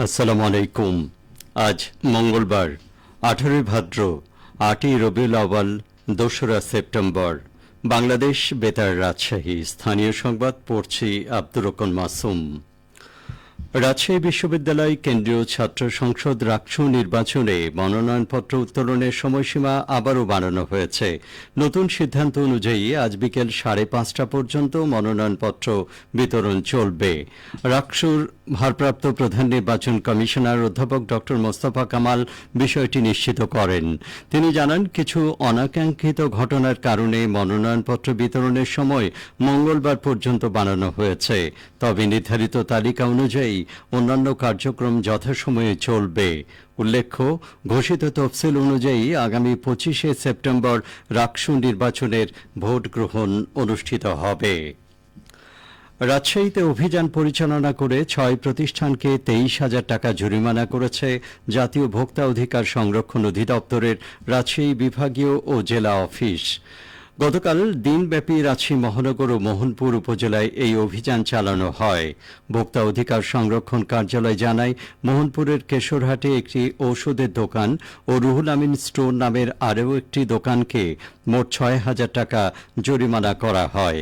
আসসালামু আলাইকুম। আজ মঙ্গলবার 18 ভাদ্র 8ই রবিউল আউয়াল 2রা সেপ্টেম্বর। বাংলাদেশ বেতার রাজশাহী স্থানীয় সংবাদ পড়ছি আব্দুর রহমান মাসুম। রাজশাহী বিশ্ববিদ্যালয় কেন্দ্রীয় ছাত্র সংসদ রাকসু নির্বাচনে মনোনয়নপত্র উত্তোলনের সময়সীমা আবারও বাড়ানো হয়েছে। নতুন সিদ্ধান্ত অনুযায়ী আজ বিকেল 5:30 পর্যন্ত মনোনয়নপত্র বিতরণ চলবে। রাকসুর ভারপ্রাপ্ত প্রধান নির্বাচন কমিশনার অধ্যাপক ড মোস্তফা কামাল বিষয়টি নিশ্চিত করেন। তিনি জানান, কিছু অনাকাঙ্ক্ষিত ঘটনার কারণে মনোনয়নপত্র বিতরণের সময় মঙ্গলবার পর্যন্ত বাড়ানো হয়েছে। তবে নির্ধারিত তালিকা অনুযায়ী অন্যান্য কার্যক্রম যথাসময়ে চলবে। উল্লেখ্য, ঘোষিত তফসিল অনুযায়ী আগামী 25শে সেপ্টেম্বর রাকসু নির্বাচনের ভোট গ্রহণ অনুষ্ঠিত হবে। রাজশাহীতে অভিযান পরিচালনা করে 6 প্রতিষ্ঠানকে 23,000 টাকা জরিমানা করেছে জাতীয় ভোক্তা অধিকার সংরক্ষণ অধিদপ্তরের রাজশাহী বিভাগীয় ও জেলা অফিস। গতকাল দিনব্যাপী রাজশাহী মহানগর ও মোহনপুর উপজেলায় এই অভিযান চালানো হয়। ভোক্তা অধিকার সংরক্ষণ কার্যালয় জানায়, মোহনপুরের কেশরহাটে একটি ঔষধের দোকান ও রুহুল আমিন স্টোর নামের আরও একটি দোকানকে মোট 6,000 টাকা জরিমানা করা হয়।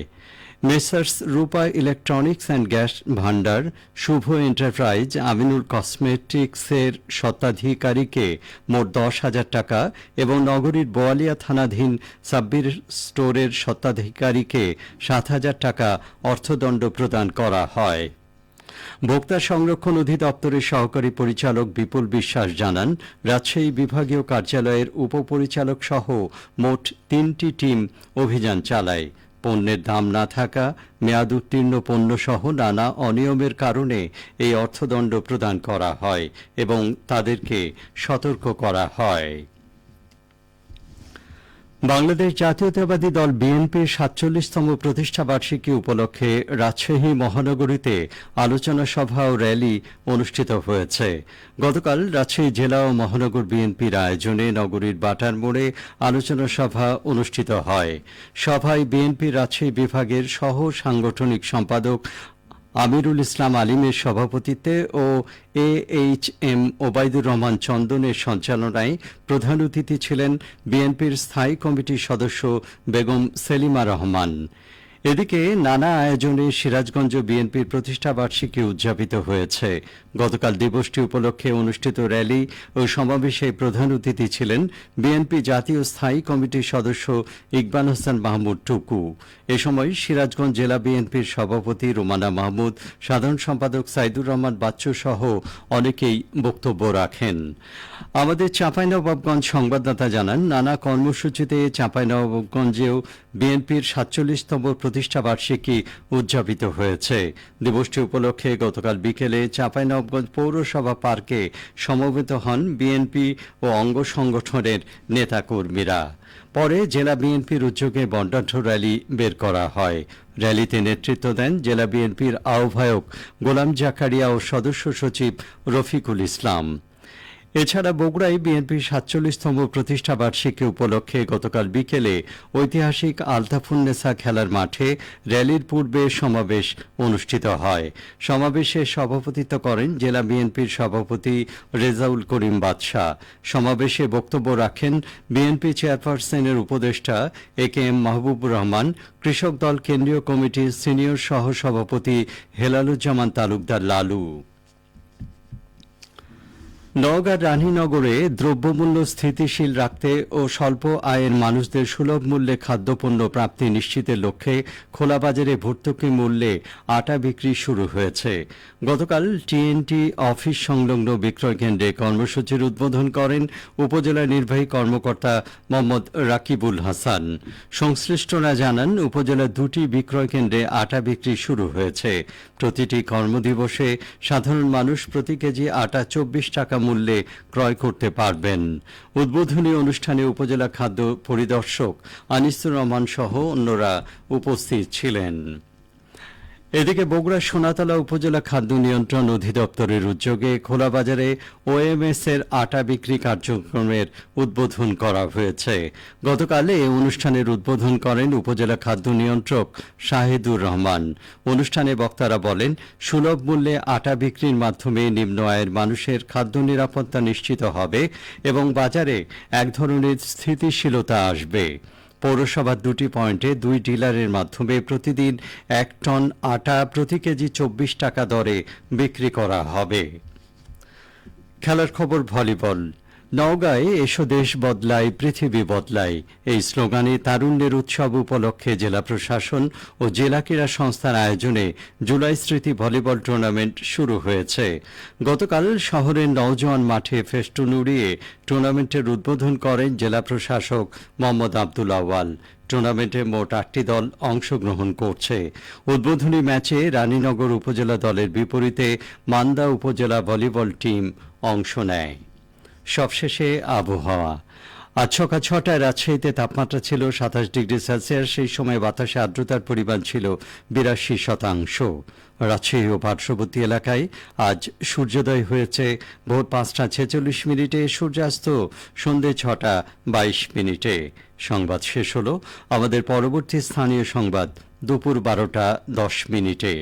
Messrs Rupa electronics and gas Bhandar, Shuvo enterprise, Aminul কসমেটিক্সের স্বত্বাধিকারীকে মোট 10,000 টাকা এবং নগরীর বোয়ালিয়া থানাধীন সাব্বির স্টোরের স্বত্বাধিকারীকে 7,000 টাকা অর্থদণ্ড প্রদান করা হয়। ভোক্তা সংরক্ষণ অধিদপ্তরের সহকারী পরিচালক বিপুল বিশ্বাস জানান, রাজশাহী বিভাগীয় কার্যালয়ের উপপরিচালক সহ মোট 3টি টিম অভিযান চালায়। পণ্যের দাম না থাকা, মেয়াদ উত্তীর্ণ পণ্য সহ নানা অনিয়মের কারণে এই অর্থদণ্ড প্রদান করা হয় এবং তাদেরকে সতর্ক করা হয়। বাংলাদেশ জাতীয়তাবাদী দল বিএনপির 47তম প্রতিষ্ঠাবার্ষিকী উপলক্ষে রাজশাহী মহানগরীতে আলোচনা সভা ও র্যালি অনুষ্ঠিত হয়েছে। গতকাল রাজশাহী জেলা ও মহানগর বিএনপির আয়োজনে নগরীর বাটার মোড়ে আলোচনা সভা অনুষ্ঠিত হয়। সভায় বিএনপির রাজশাহী বিভাগের সহ সাংগঠনিক সম্পাদক আমিরুল ইসলাম আলিমের সভাপতিত্বে ও AHM ওবায়দুর রহমান চন্দনের সঞ্চালনায় প্রধান অতিথি ছিলেন বিএনপির স্থায়ী কমিটির সদস্য বেগম সেলিমা রহমান। এদিকে নানা আয়োজনে সিরাজগঞ্জ বিএনপির প্রতিষ্ঠাবার্ষিকী উদযাপিত হয়েছে। গতকাল দিবসটি উপলক্ষে অনুষ্ঠিত র্যালি ও সমাবেশে প্রধান অতিথি ছিলেন বিএনপি জাতীয় স্থায়ী কমিটির সদস্য ইকবাল হোসেন মাহমুদ টুকু। এ সময় সিরাজগঞ্জ জেলা বিএনপির সভাপতি রোমানা মাহমুদ, সাধারণ সম্পাদক সাইদুর রহমান বাচ্চু সহ অনেকেই বক্তব্য রাখেন। আমাদের চাঁপাইনবাবগঞ্জ সংবাদদাতা জানান, নানা কর্মসূচিতে চাঁপাইনবাবগঞ্জেও বিএনপির 47তম প্রতিষ্ঠাবার্ষিকী উদযাপিত হয়েছে। দিবসটি উপলক্ষে গতকাল বিকেলে চাঁপাইনবাবগঞ্জ পৌরসভা পার্কে সমবেত হন বিএনপি ও অঙ্গ সংগঠনের নেতাকর্মীরা। পরে জেলা বিএনপির উদ্যোগে বর্ণাঢ্য র্যালি বের করা হয়। র্যালিতে নেতৃত্ব দেন জেলা বিএনপির আহ্বায়ক গোলাম জাকারিয়া ও সদস্য সচিব রফিকুল ইসলাম। এছাড়া বগুড়ায় বিএনপির 47তম প্রতিষ্ঠাবার্ষিকী উপলক্ষে গতকাল বিকেলে ঐতিহাসিক আলতাফুন্নেসা খেলার মাঠে র্যালির পূর্বে সমাবেশ অনুষ্ঠিত হয়। সমাবেশে সভাপতিত্ব করেন জেলা বিএনপির সভাপতি রেজাউল করিম বাদশা। সমাবেশে বক্তব্য রাখেন বিএনপি চেয়ারপারসনের উপদেষ্টা AKM মাহবুবুর রহমান, কৃষক দল কেন্দ্রীয় কমিটির সিনিয়র সহসভাপতি হেলালুজ্জামান তালুকদার লালু। নওগাঁর রানীনগরে দ্রব্যমূল্য স্থিতিশীল রাখতে ও স্বল্প আয়ের মানুষদের সুলভ মূল্যে খাদ্যপণ্য প্রাপ্তি নিশ্চিতের লক্ষ্যে খোলা বাজারে ভর্তুকি মূল্যে আটা বিক্রি শুরু হয়েছে। গতকাল TNT অফিস সংলগ্ন বিক্রয় কেন্দ্রে কর্মসূচির উদ্বোধন করেন উপজেলা নির্বাহী কর্মকর্তা মোহাম্মদ রাকিবুল হাসান। সংশ্লিষ্টরা জানান, উপজেলার 2টি বিক্রয় কেন্দ্রে আটা বিক্রি শুরু হয়েছে। প্রতিটি কর্মদিবসে সাধারণ মানুষ প্রতি কেজি আটা 24 টাকা মূল্যে ক্রয় করতে পারবেন। উদ্বোধনী অনুষ্ঠানে উপজেলা খাদ্য পরিদর্শক আনিসুর রহমান সহ অন্যরা উপস্থিত ছিলেন। এদিকে বগুড়া সোনাতলা উপজেলা খাদ্য নিয়ন্ত্রণ অধিদপ্তরের উদ্যোগে খোলা বাজারে ওএমএস এর আটা বিক্রি কার্যক্রমের উদ্বোধন করা হয়েছে। গতকাল এই অনুষ্ঠানের উদ্বোধন করেন উপজেলা খাদ্য নিয়ন্ত্রক শাহেদুর রহমান। অনুষ্ঠানে বক্তারা বলেন, সুলভ মূল্যে আটা বিক্রির মাধ্যমে নিম্ন আয়ের মানুষের খাদ্য নিরাপত্তা নিশ্চিত হবে এবং বাজারে এক ধরনের স্থিতিশীলতা আসবে। পৌরসভার 2টি পয়েন্টে 2 ডিলারের মাধ্যমে প্রতিদিন 1 টন আটা প্রতি কেজি 24 টাকা দরে বিক্রি করা হবে। খেলার খবর ভলিবল। নওগাঁয় এসো দেশ বদলায় পৃথিবী বদলায় এই স্লোগানে তারুণ্যের উৎসব উপলক্ষে জেলা প্রশাসন ও জেলা ক্রীড়া সংস্থার আয়োজনে জুলাই স্মৃতি ভলিবল টুর্নামেন্ট শুরু হয়েছে। গতকাল শহরের নওজোয়ান মাঠে ফেস্টুন উড়িয়ে টুর্নামেন্টের উদ্বোধন করেন জেলা প্রশাসক মোহাম্মদ আব্দুল আওয়াল। টুর্নামেন্টে মোট 8টি দল অংশগ্রহণ করছে। উদ্বোধনী ম্যাচে রানীনগর উপজেলা দলের বিপরীতে মান্দা উপজেলা ভলিবল টিম অংশ নেয়। সবশেষে আবহাওয়া। আজ সকাল 6টায় রাজশাহীতে তাপমাত্রা ছিল 27 ডিগ্রি সেলসিয়াস। সেই সময় বাতাসে আর্দ্রতার পরিমাণ ছিল 82%। রাজশাহী ও পার্শ্ববর্তী এলাকায় আজ সূর্যোদয় হয়েছে ভোর 5টা 46 মিনিটে, সূর্যাস্ত সন্ধে 6টা 22 মিনিটে। সংবাদ শেষ হলো। আমাদের পরবর্তী স্থানীয় সংবাদ দুপুর 12টা 10 মিনিটে।